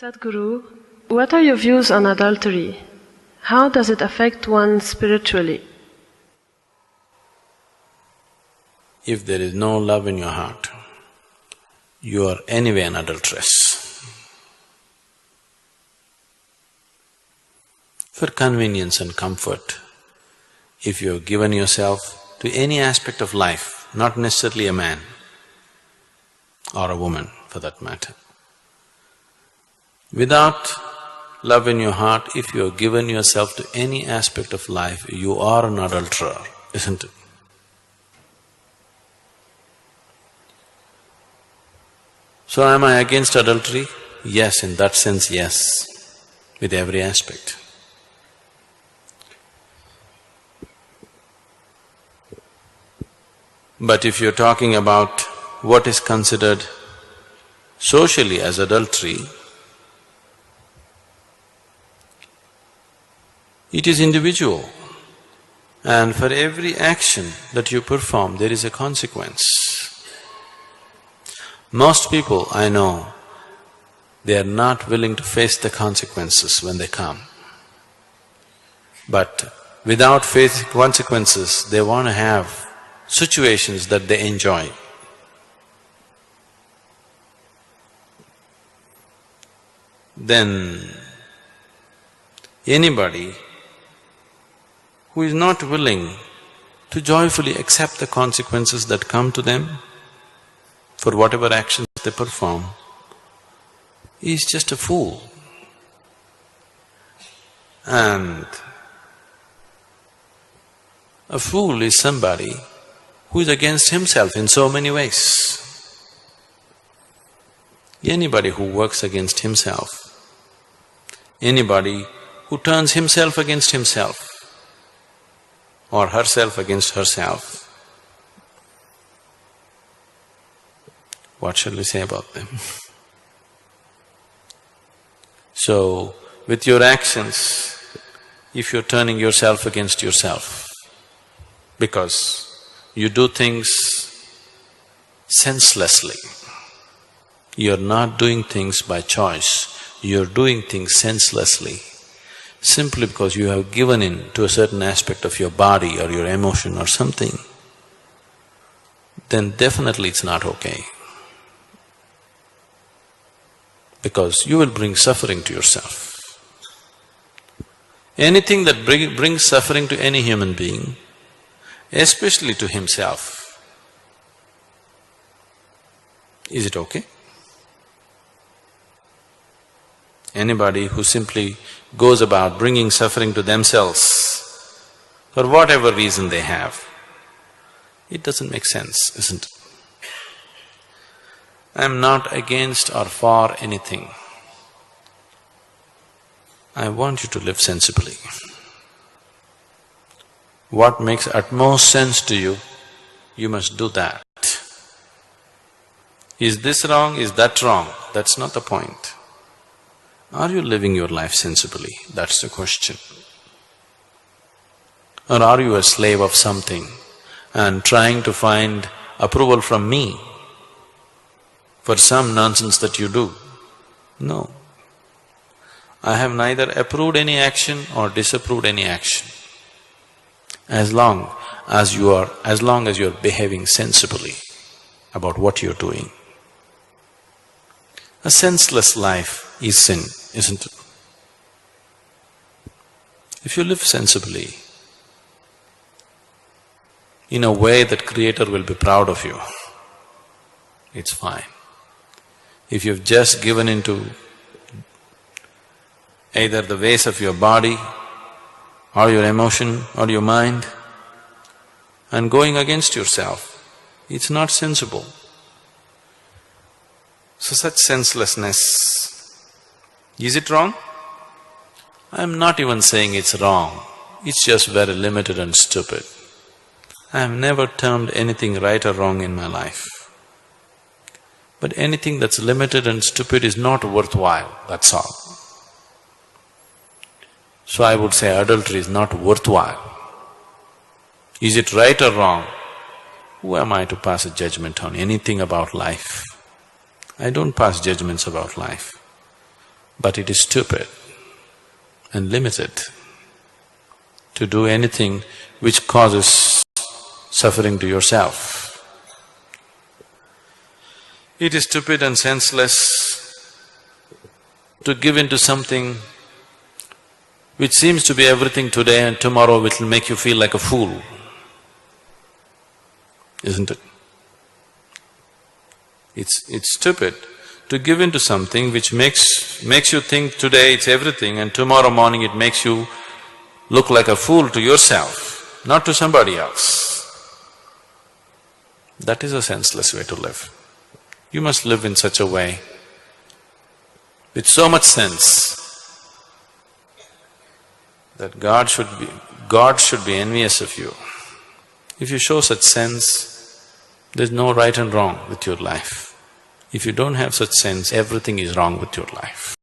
Sadhguru, what are your views on adultery? How does it affect one spiritually? If there is no love in your heart, you are anyway an adulteress. For convenience and comfort, if you have given yourself to any aspect of life, not necessarily a man or a woman for that matter, without love in your heart, if you have given yourself to any aspect of life, you are an adulterer, isn't it? So am I against adultery? Yes, in that sense, yes, with every aspect. But if you're talking about what is considered socially as adultery, it is individual, and for every action that you perform, there is a consequence. Most people I know, they are not willing to face the consequences when they come. But without facing consequences, they want to have situations that they enjoy. Then anybody who is not willing to joyfully accept the consequences that come to them for whatever actions they perform is just a fool. And a fool is somebody who is against himself in so many ways. Anybody who works against himself, anybody who turns himself against himself or herself against herself, what shall we say about them? So, with your actions, if you're turning yourself against yourself, because you do things senselessly, you're not doing things by choice, you're doing things senselessly, simply because you have given in to a certain aspect of your body or your emotion or something, then definitely it's not okay. Because you will bring suffering to yourself. Anything that brings suffering to any human being, especially to himself, is it okay? Anybody who simply goes about bringing suffering to themselves for whatever reason they have, it doesn't make sense, isn't it? I'm not against or for anything. I want you to live sensibly. What makes utmost sense to you, you must do that. Is this wrong, is that wrong? That's not the point. Are you living your life sensibly? That's the question. Or are you a slave of something and trying to find approval from me for some nonsense that you do? No. I have neither approved any action or disapproved any action. As long as you're behaving sensibly about what you're doing. A senseless life is sin, isn't it? If you live sensibly, in a way that Creator will be proud of you, it's fine. If you've just given into either the ways of your body or your emotion or your mind and going against yourself, it's not sensible. So such senselessness, is it wrong? I'm not even saying it's wrong, it's just very limited and stupid. I have never termed anything right or wrong in my life. But anything that's limited and stupid is not worthwhile, that's all. So I would say adultery is not worthwhile. Is it right or wrong? Who am I to pass a judgment on anything about life? I don't pass judgments about life. but it is stupid and limited to do anything which causes suffering to yourself. It is stupid and senseless to give in to something which seems to be everything today and tomorrow it will make you feel like a fool, isn't it? It's stupid to give in to something which makes you think today it's everything and tomorrow morning it makes you look like a fool to yourself, not to somebody else. That is a senseless way to live. You must live in such a way with so much sense that God should be envious of you. If you show such sense, there's no right and wrong with your life. If you don't have such sense, everything is wrong with your life.